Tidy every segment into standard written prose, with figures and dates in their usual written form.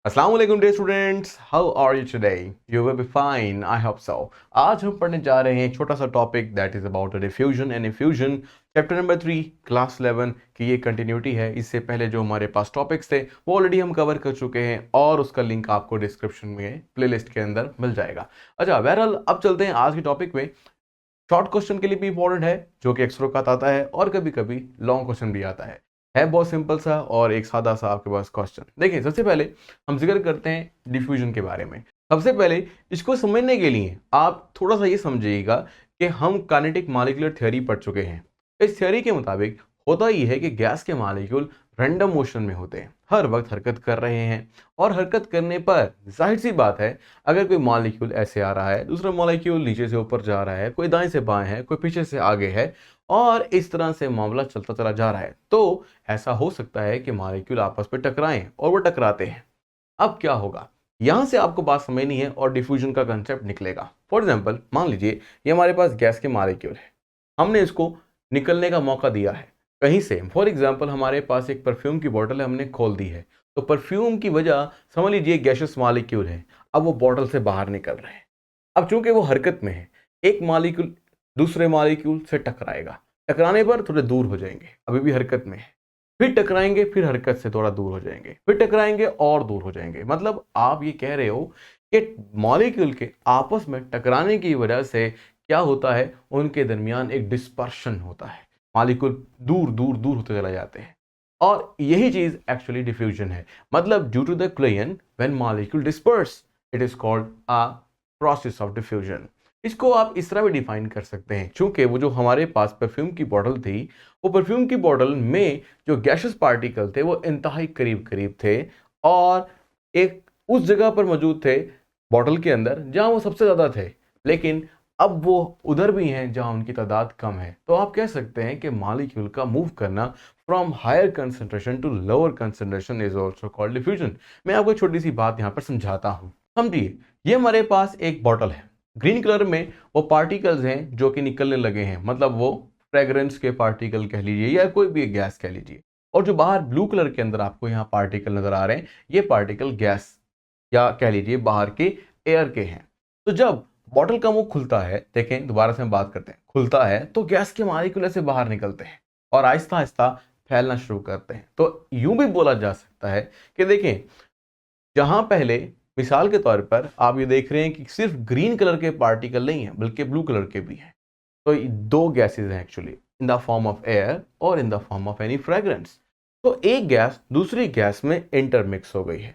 अस्सलाम वालेकुम dear students, how are you today? You will be fine, I hope so. आज हम पढ़ने जा रहे हैं एक छोटा सा topic that is about diffusion and effusion, chapter number 3, class 11 की ये कंटिन्यूटी है। इससे पहले जो हमारे पास टॉपिक्स थे वो ऑलरेडी हम कवर कर चुके हैं और उसका लिंक आपको डिस्क्रिप्शन में प्लेलिस्ट के अंदर मिल जाएगा। अच्छा, बहरहाल अब चलते हैं आज के टॉपिक में। शॉर्ट क्वेश्चन के लिए भी इंपॉर्टेंट है जो कि अक्सर औकात आता है और कभी कभी लॉन्ग क्वेश्चन भी आता है बहुत सिंपल सा और एक सादा सा आपके पास क्वेश्चन। देखिए, सबसे पहले हम जिक्र करते हैं डिफ्यूजन के बारे में। सबसे पहले इसको समझने के लिए आप थोड़ा सा ये समझिएगा कि हम काइनेटिक मॉलिक्यूलर थ्योरी पढ़ चुके हैं। इस थ्योरी के मुताबिक होता ये है कि गैस के मॉलिक्यूल रैंडम मोशन में होते हैं, हर वक्त हरकत कर रहे हैं और हरकत करने पर जाहिर सी बात है, अगर कोई मॉलिक्यूल ऐसे आ रहा है, दूसरा मॉलिक्यूल नीचे से ऊपर जा रहा है, कोई दाएं से बाएं है, कोई पीछे से आगे है और इस तरह से मामला चलता चला जा रहा है, तो ऐसा हो सकता है कि मॉलिक्यूल आपस में टकराएं और वो टकराते हैं। अब क्या होगा, यहां से आपको बात समझनी है और डिफ्यूजन का कंसेप्ट निकलेगा। फॉर एग्जांपल, मान लीजिए ये हमारे पास गैस के मॉलिक्यूल है, हमने इसको निकलने का मौका दिया है कहीं से। फॉर एग्जांपल, हमारे पास एक परफ्यूम की बोतल है, हमने खोल दी है, तो परफ्यूम की वजह समझ लीजिए गैसेस मॉलिक्यूल है, अब वो बोतल से बाहर निकल रहे हैं। अब चूंकि वो हरकत में है, एक मॉलिक्यूल दूसरे मॉलिक्यूल से टकराएगा, टकराने पर थोड़े दूर हो जाएंगे, अभी भी हरकत में है, फिर टकराएंगे, फिर हरकत से थोड़ा दूर हो जाएंगे, फिर टकराएंगे और दूर हो जाएंगे। मतलब आप ये कह रहे हो कि मॉलिक्यूल के आपस में टकराने की वजह से क्या होता है, उनके दरमियान एक डिस्पर्शन होता है, मॉलिक्यूल दूर दूर दूर होते चले जाते हैं। और यही चीज एक्चुअली डिफ्यूजन है। मतलब due to the collision when molecule disperse, it is called a process of diffusion. इसको आप इस तरह भी डिफाइन कर सकते हैं, चूंकि वो जो हमारे पास परफ्यूम की बोतल थी, वो परफ्यूम की बोतल में जो गैसेस पार्टिकल थे वो इंतहाई करीब करीब थे और एक उस जगह पर मौजूद थे बोतल के अंदर जहां वो सबसे ज्यादा थे, लेकिन अब वो उधर भी हैं जहां उनकी तादाद कम है। तो आप कह सकते हैं कि मॉलिक्यूल का मूव करना from higher concentration to lower concentration is also called diffusion. मैं आपको एक छोटी सी बात यहां पर समझाता हूं। समझिए, ये हमारे पास एक बॉटल है, ग्रीन कलर में वो पार्टिकल्स हैं जो कि निकलने लगे हैं, मतलब वो फ्रेग्रेंस के पार्टिकल कह लीजिए या कोई भी गैस कह लीजिए। और जो बाहर ब्लू कलर के अंदर आपको यहाँ पार्टिकल नजर आ रहे हैं, ये पार्टिकल गैस या कह लीजिए बाहर के एयर के हैं। तो जब बॉटल का मुंह खुलता है, देखें दोबारा से हम बात करते हैं, खुलता है तो गैस के मॉलिक्यूल से बाहर निकलते हैं और आहिस्ता आहिस्ता फैलना शुरू करते हैं। तो यूं भी बोला जा सकता है कि देखें, जहां पहले मिसाल के तौर पर आप ये देख रहे हैं कि सिर्फ ग्रीन कलर के पार्टिकल नहीं है बल्कि ब्लू कलर के भी हैं, तो ये दो गैसेज हैं actually, in the form of air और in the form of any fragrance. तो एक गैस दूसरी गैस में इंटरमिक्स हो गई है,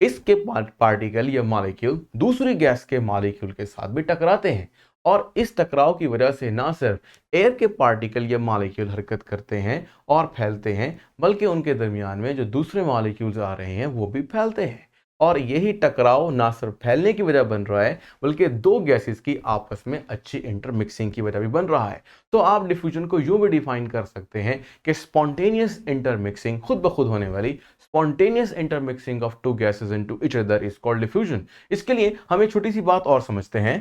इसके पार्टिकल या मॉलिक्यूल दूसरी गैस के मॉलिक्यूल के साथ भी टकराते हैं और इस टकराव की वजह से ना सिर्फ एयर के पार्टिकल या मॉलिक्यूल हरकत करते हैं और फैलते हैं, बल्कि उनके दरमियान में जो दूसरे मॉलिक्यूल्स आ रहे हैं वो भी फैलते हैं। और यही टकराव ना सिर्फ फैलने की वजह बन रहा है, बल्कि दो गैसेस की आपस में अच्छी इंटरमिक्सिंग की वजह भी बन रहा है। तो आप डिफ्यूजन को यूं भी डिफाइन कर सकते हैं कि स्पॉन्टेनियस इंटरमिक्सिंग, खुद ब खुद होने वाली spontaneous intermixing of two gases into each other is called diffusion. इसके लिए हम एक छोटी सी बात और समझते हैं।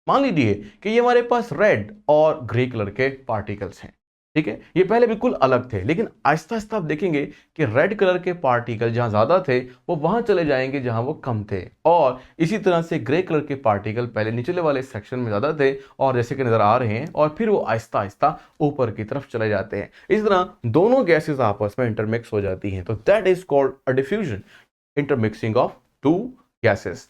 मान लीजिए कि ये हमारे पास रेड और ग्रे कलर के पार्टिकल्स हैं, ठीक है, ये पहले बिल्कुल अलग थे, लेकिन आहिस्ता आहिस्ता आप देखेंगे कि रेड कलर के पार्टिकल जहां ज्यादा थे वो वहां चले जाएंगे जहां वो कम थे, और इसी तरह से ग्रे कलर के पार्टिकल पहले निचले वाले सेक्शन में ज्यादा थे और जैसे कि नजर आ रहे हैं, और फिर वो आहिस्ता आहिस्ता ऊपर की तरफ चले जाते हैं। इस तरह दोनों गैसेस आपस में इंटरमिक्स हो जाती हैं, तो that is called a diffusion, intermixing of two gases.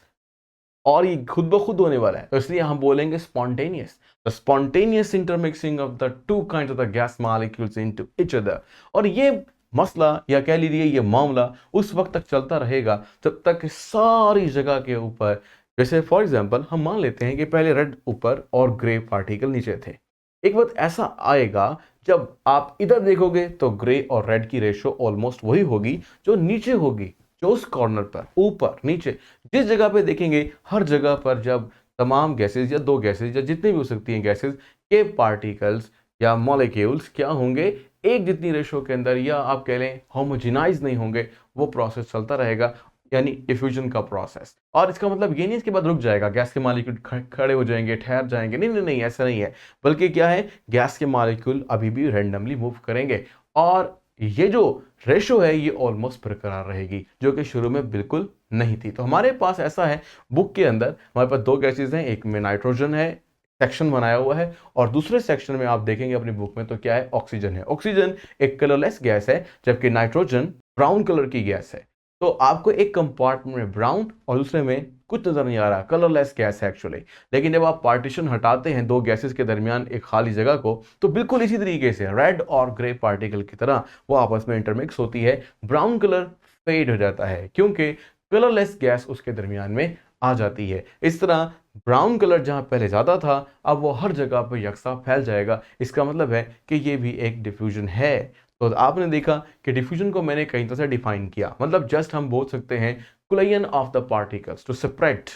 और ये खुद ब खुद होने वाला है, तो इसलिए हम बोलेंगे spontaneous, the spontaneous intermixing of the two kinds of the gas molecules into each other. और ये मसला या कह लीजिए ये मामला उस वक्त तक चलता रहेगा जब तक सारी जगह के ऊपर, जैसे फॉर एग्जांपल हम मान लेते हैं कि पहले रेड ऊपर और ग्रे पार्टिकल नीचे थे। एक वक्त ऐसा आएगा जब आप इधर देखोगे तो ग्रे और रेड की रेशो ऑलमोस्ट वही होगी जो नीचे होगी, जो उस कॉर्नर पर ऊपर नीचे जिस जगह पे देखेंगे, हर जगह पर जब तमाम गैसेस या दो गैसेस या जितनी भी हो सकती हैं गैसेस के पार्टिकल्स या मॉलिक्यूल्स क्या होंगे, एक जितनी रेशो के अंदर, या आप कह लें होमोजेनाइज नहीं होंगे, वो प्रोसेस चलता रहेगा, यानी डिफ्यूजन का प्रोसेस। और इसका मतलब ये नहीं इसके बाद रुक जाएगा, गैस के मॉलिक्यूल खड़े हो जाएंगे, ठहर जाएंगे, नहीं नहीं नहीं, ऐसा नहीं है। बल्कि क्या है, गैस के मॉलिक्यूल अभी भी रैंडमली मूव करेंगे और ये जो रेशो है ये ऑलमोस्ट बरकरार रहेगी, जो कि शुरू में बिल्कुल नहीं थी। तो हमारे पास ऐसा है, बुक के अंदर हमारे पास दो गैसेज हैं, एक में नाइट्रोजन है, सेक्शन बनाया हुआ है, और दूसरे सेक्शन में आप देखेंगे अपनी बुक में तो क्या है, ऑक्सीजन है। ऑक्सीजन एक कलरलेस गैस है, जबकि नाइट्रोजन ब्राउन कलर की गैस है। तो आपको एक कंपार्टमेंट में ब्राउन और दूसरे में कुछ नजर नहीं आ रहा, कलरलेस गैस है एक्चुअली। लेकिन जब आप पार्टीशन हटाते हैं दो गैसेस के दरमियान एक खाली जगह को, तो बिल्कुल इसी तरीके से रेड और ग्रे पार्टिकल की तरह वो आपस में इंटरमिक्स होती है, ब्राउन कलर फेड हो जाता है क्योंकि कलरलेस गैस उसके दरमियान में आ जाती है। इस तरह ब्राउन कलर जहां पहले ज्यादा था, अब वो हर जगह पर यकसा फैल जाएगा। इसका मतलब है कि ये भी एक डिफ्यूजन है। तो आपने देखा कि डिफ्यूजन को मैंने कई तरह से डिफाइन किया, मतलब जस्ट हम बोल सकते हैं collision of the particles to separate,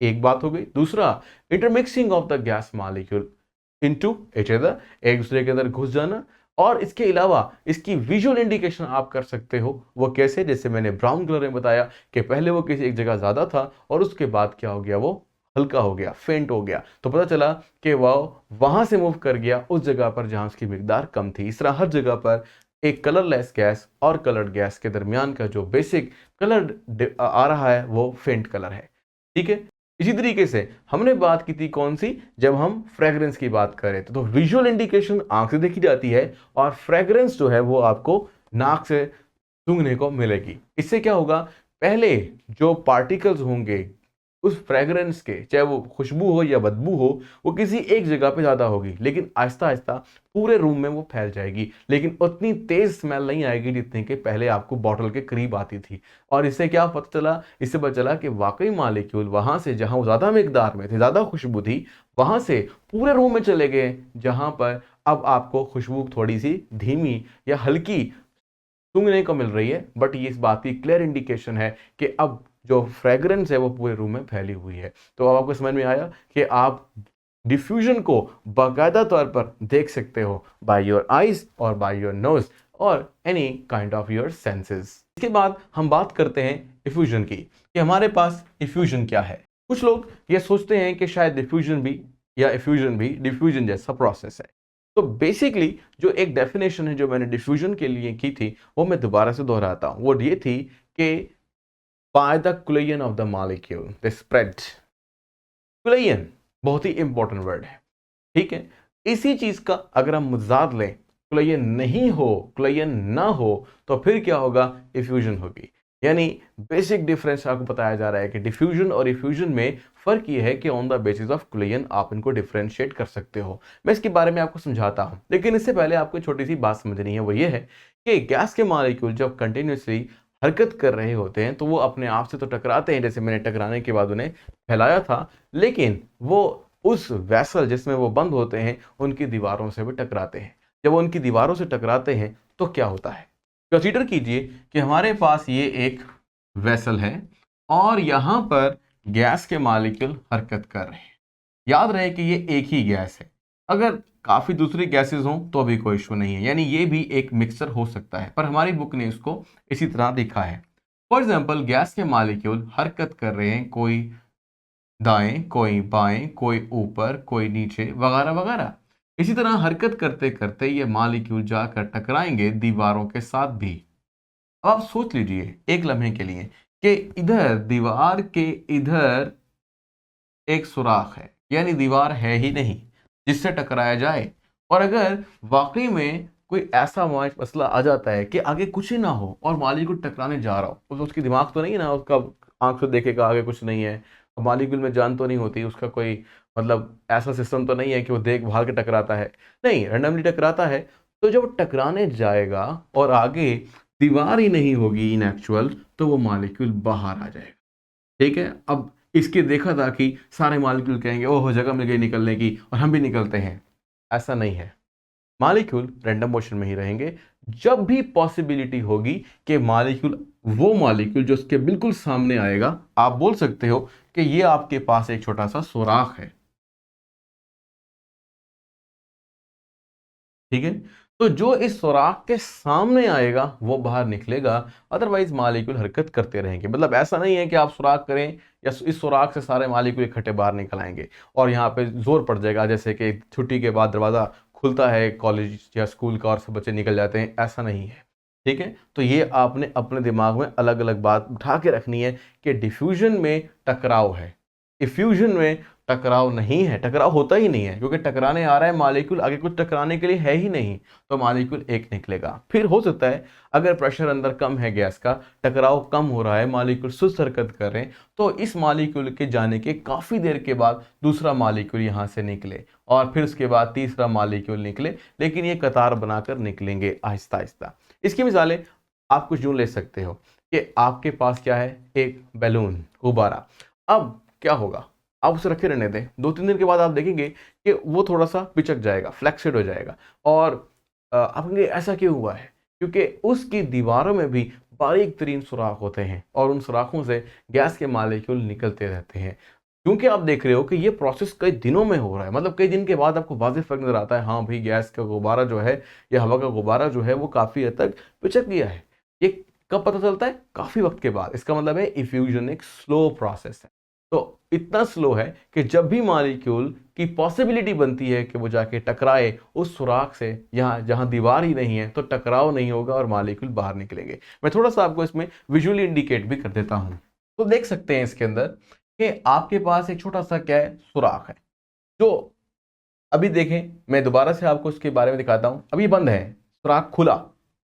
एक बात हो गई। दूसरा, intermixing of the gas molecule into each other, एक दूसरे के अंदर घुस जाना। और इसके अलावा इसकी विजुअल इंडिकेशन आप कर सकते हो, वो कैसे, जैसे मैंने ब्राउन कलर में बताया कि पहले वो किसी एक जगह ज्यादा था और उसके बाद क्या हो गया, वो हल्का हो गया, फेंट हो गया, तो पता चला कि वह वहां से मूव कर गया उस जगह पर जहां उसकी मिकदार कम थी। इस तरह हर जगह पर एक कलरलेस गैस और कलर्ड गैस के दरमियान का जो बेसिक कलर आ रहा है वो फेंट कलर है। ठीक है, इसी तरीके से हमने बात की थी कौन सी, जब हम फ्रेग्रेंस की बात करें तो विजुअल इंडिकेशन आंख से देखी जाती है और फ्रेग्रेंस जो है वो आपको नाक से सूंघने को मिलेगी। इससे क्या होगा, पहले जो पार्टिकल्स होंगे उस फ्रेग्रेंस के, चाहे वो खुशबू हो या बदबू हो, वो किसी एक जगह पे ज्यादा होगी, लेकिन आहिस्ता आहिस्ता पूरे रूम में वो फैल जाएगी, लेकिन उतनी तेज स्मेल नहीं आएगी जितनी कि पहले आपको बॉटल के करीब आती थी। और इससे क्या पता चला, इससे पता चला कि वाकई मॉलिक्यूल वहां से जहां वो ज्यादा मिकदार में थे, ज्यादा खुशबू थी, वहां से पूरे रूम में चले गए जहां पर अब आपको खुशबू थोड़ी सी धीमी या हल्की सूंघने को मिल रही है। बट ये इस बात की क्लियर इंडिकेशन है कि अब जो फ्रेग्रेंस है वो पूरे रूम में फैली हुई है। तो अब आपको समझ में आया कि आप डिफ्यूजन को बाकायदा तौर पर देख सकते हो बाय योर आईज और बाय योर नोज और any kind of your senses. इसके बाद हम बात करते हैं इफ्यूजन की, कि हमारे पास इफ्यूजन क्या है। कुछ लोग ये सोचते हैं कि शायद डिफ्यूजन भी या इफ्यूजन भी डिफ्यूजन जैसा प्रोसेस है। तो बेसिकली जो एक डेफिनेशन है जो मैंने डिफ्यूजन के लिए की थी, वो मैं दोबारा से दोहराता हूं। वो ये थी कि by the collision of the molecule they spread. Collision बहुत ही इंपॉर्टेंट वर्ड है, ठीक है। इसी चीज का अगर हम मजाद लें, कोलिजन नहीं हो, कोलिजन ना हो, तो फिर क्या होगा, इफ्यूजन होगी। यानी बेसिक डिफरेंस आपको बताया जा रहा है कि डिफ्यूजन और इफ्यूजन में फर्क ये है कि on the basis of collision आप इनको डिफरेंशिएट कर सकते हो। मैं इसके बारे में आपको समझाता हूं, लेकिन इससे पहले आपको छोटी सी बात समझनी है। वो ये है कि गैस के मॉलिक्यूल जब कंटिन्यूसली हरकत कर रहे होते हैं तो वो अपने आप से तो टकराते हैं, जैसे मैंने टकराने के बाद उन्हें फैलाया था, लेकिन वो उस वैसल जिसमें वो बंद होते हैं उनकी दीवारों से भी टकराते हैं। जब वो उनकी दीवारों से टकराते हैं तो क्या होता है, कंसीडर कीजिए कि हमारे पास ये एक वेसल है और यहां पर गैस के मॉलिक्यूल हरकत कर रहे हैं। याद रहे कि ये एक ही गैस है, अगर काफी दूसरी गैसेस हों तो भी कोई इशू नहीं है, यानी ये भी एक मिक्सचर हो सकता है, पर हमारी बुक ने इसको इसी तरह दिखा है। फॉर एग्जाम्पल गैस के मॉलिक्यूल हरकत कर रहे हैं, कोई दाएं, कोई बाएं, कोई ऊपर, कोई नीचे, वगैरह वगैरह। इसी तरह हरकत करते करते ये मॉलिक्यूल जाकर टकराएंगे दीवारों के साथ भी। अब आप सोच लीजिए एक लम्हे के लिए कि इधर दीवार के इधर एक सुराख है, यानी दीवार है ही नहीं जिससे टकराया जाए। और अगर वाकई में कोई ऐसा मसला आ जाता है कि आगे कुछ ही ना हो और मॉलिक्यूल टकराने जा रहा हो, तो उसकी दिमाग तो नहीं है ना, उसका आंख से देखेगा आगे कुछ नहीं है, मॉलिक्यूल में जान तो नहीं होती, उसका कोई मतलब ऐसा सिस्टम तो नहीं है कि वो देख भाल के टकराता है, नहीं, रैंडमली टकराता है। तो जब टकराने जाएगा और आगे दीवार ही नहीं होगी इन एक्चुअल, तो वो मॉलिक्यूल बाहर आ जाएगा। ठीक है, अब इसके देखा था कि सारे मॉलिक्यूल कहेंगे ओह जगह मिल गई निकलने की और हम भी निकलते हैं, ऐसा नहीं है। मॉलिक्यूल रैंडम मोशन में ही रहेंगे। जब भी पॉसिबिलिटी होगी कि मॉलिक्यूल, वो मॉलिक्यूल जो उसके बिल्कुल सामने आएगा, आप बोल सकते हो कि ये आपके पास एक छोटा सा सुराख है, ठीक है। तो जो इस सुराख के सामने आएगा वो बाहर निकलेगा, अदरवाइज मॉलिक्यूल हरकत करते रहेंगे। मतलब ऐसा नहीं है कि आप सुराख करें या इस सुराख से सारे मॉलिक्यूल इकट्ठे बाहर निकल आएंगे और यहाँ पे जोर पड़ जाएगा, जैसे कि छुट्टी के बाद दरवाजा खुलता है कॉलेज या स्कूल का और सब बच्चे निकल जाते हैं, ऐसा नहीं है। ठीक है, तो ये आपने अपने दिमाग में अलग अलग बात उठा के रखनी है कि डिफ्यूजन में टकराव है, इफ्यूजन में टकराव नहीं है, टकराव होता ही नहीं है, क्योंकि टकराने आ रहा है मॉलिक्यूल, आगे कुछ टकराने के लिए है ही नहीं, तो मॉलिक्यूल एक निकलेगा। फिर हो सकता है अगर प्रेशर अंदर कम है गैस का, टकराव कम हो रहा है, मॉलिक्यूल सुस्त हरकत कर रहे हैं, तो इस मॉलिक्यूल के जाने के काफ़ी देर के बाद दूसरा मॉलिक्यूल यहाँ से निकले और फिर उसके बाद तीसरा मॉलिक्यूल निकले, लेकिन ये कतार बनाकर निकलेंगे आहिस्ता आहिस्ता। इसकी मिसालें आप कुछ यूँ ले सकते हो कि आपके पास क्या है, एक बैलून, गुब्बारा। अब क्या होगा, आप उसे रखे रहने दें, 2-3 दिन के बाद आप देखेंगे कि वो थोड़ा सा पिचक जाएगा, फ्लैक्सिड हो जाएगा। और आप कहेंगे ऐसा क्यों हुआ है, क्योंकि उसकी दीवारों में भी बारीक तरीन सुराख होते हैं और उन सुराखों से गैस के मॉलिक्यूल निकलते रहते हैं। क्योंकि आप देख रहे हो कि ये प्रोसेस कई दिनों में हो रहा है, मतलब कई दिन के बाद आपको वाज़ेह फ़र्क नज़र आता है, हाँ भाई गैस का गुब्बारा जो है या हवा का गुब्बारा जो है वो काफ़ी हद तक पिचक गया है। ये कब पता चलता है, काफ़ी वक्त के बाद। इसका मतलब है इफ्यूजन एक स्लो प्रोसेस है, तो इतना स्लो है कि जब भी मॉलिक्यूल की पॉसिबिलिटी बनती है कि वो जाके टकराए उस सुराख से, यहाँ जहाँ दीवार ही नहीं है, तो टकराव नहीं होगा और मॉलिक्यूल बाहर निकलेंगे। मैं थोड़ा सा आपको इसमें विजुअली इंडिकेट भी कर देता हूँ। तो देख सकते हैं इसके अंदर कि आपके पास एक छोटा सा क्या है, सुराख है, जो अभी देखें, मैं दोबारा से आपको इसके बारे में दिखाता हूं। अभी बंद है, सुराख खुला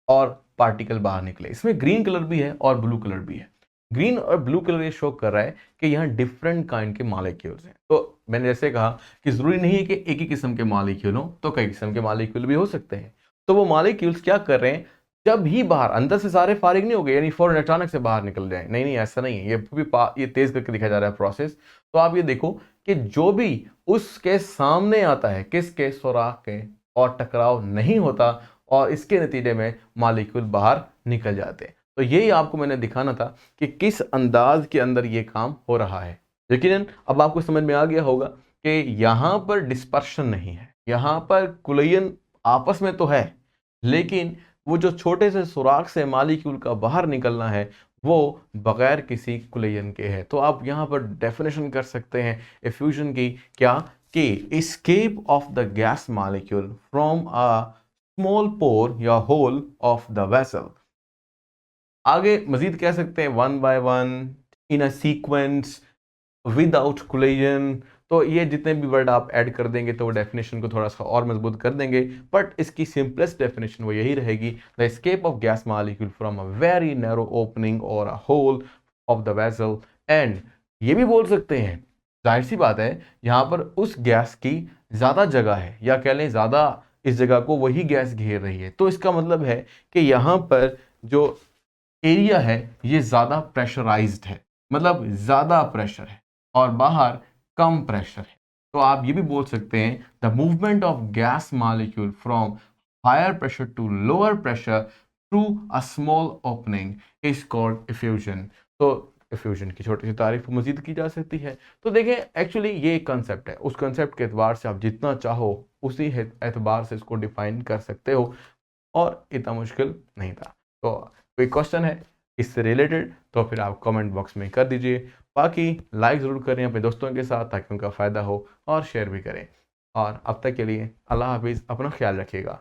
और पार्टिकल बाहर निकले। इसमें ग्रीन कलर भी है और ब्लू कलर भी है। ग्रीन और ब्लू कलर ये शो कर रहा है कि यहाँ डिफरेंट काइंड के मॉलिक्यूल्स हैं। तो मैंने जैसे कहा कि जरूरी नहीं है कि एक ही किस्म के मॉलिक्यूल हो, तो कई किस्म के मॉलिक्यूल भी हो सकते हैं। तो वो मॉलिक्यूल्स क्या कर रहे हैं, जब ही बाहर, अंदर से सारे फारिग नहीं हो गए, यानी फौरन अचानक से बाहर निकल जाए, नहीं नहीं ऐसा नहीं है, ये तेज करके दिखाया जा रहा है प्रोसेस। तो आप ये देखो कि जो भी उसके सामने आता है, किसके, सुराख के, और टकराव नहीं होता और इसके नतीजे में मॉलिक्यूल बाहर निकल जाते हैं। तो यही आपको मैंने दिखाना था कि किस अंदाज के अंदर ये काम हो रहा है। यकीनन अब आपको समझ में आ गया होगा कि यहाँ पर डिस्पर्शन नहीं है, यहाँ पर कुलयन आपस में तो है, लेकिन वो जो छोटे से सुराख से मॉलिक्यूल का बाहर निकलना है वो बगैर किसी कुलयन के है। तो आप यहाँ पर डेफिनेशन कर सकते हैं एफ्यूजन की, क्या कि escape of the gas molecule from a small pore या होल ऑफ द वेसल। आगे मजीद कह सकते हैं one by one, in a sequence, without collision. तो ये जितने भी वर्ड आप ऐड कर देंगे तो वो डेफिनेशन को थोड़ा सा और मजबूत कर देंगे, बट इसकी सिंपलेस्ट डेफिनेशन वो यही रहेगी, the escape of gas molecule from a very narrow opening और a hole of the vessel. And ये भी बोल सकते हैं, जाहिर सी बात है, यहाँ पर उस गैस की ज़्यादा जगह है, या कह लें ज़्यादा इस जगह को वही गैस घेर रही है, तो इसका मतलब है कि यहाँ पर जो एरिया है ये ज़्यादा प्रेशराइज्ड है, मतलब ज़्यादा प्रेशर है और बाहर कम प्रेशर है। तो आप ये भी बोल सकते हैं the movement of gas molecule from higher pressure to lower pressure through a small opening is called effusion. तो इफ्यूजन की छोटी सी तारीफ मजीद की जा सकती है। तो देखें, एक्चुअली ये एक कंसेप्ट है, उस कंसेप्ट के एतबार से आप जितना चाहो उसी एतबार से इसको डिफाइन कर सकते हो और इतना मुश्किल नहीं था। तो कोई क्वेश्चन है इससे रिलेटेड तो फिर आप कमेंट बॉक्स में कर दीजिए। बाकी लाइक ज़रूर करें अपने दोस्तों के साथ ताकि उनका फ़ायदा हो, और शेयर भी करें। और अब तक के लिए अल्लाह हाफिज़, अपना ख्याल रखिएगा।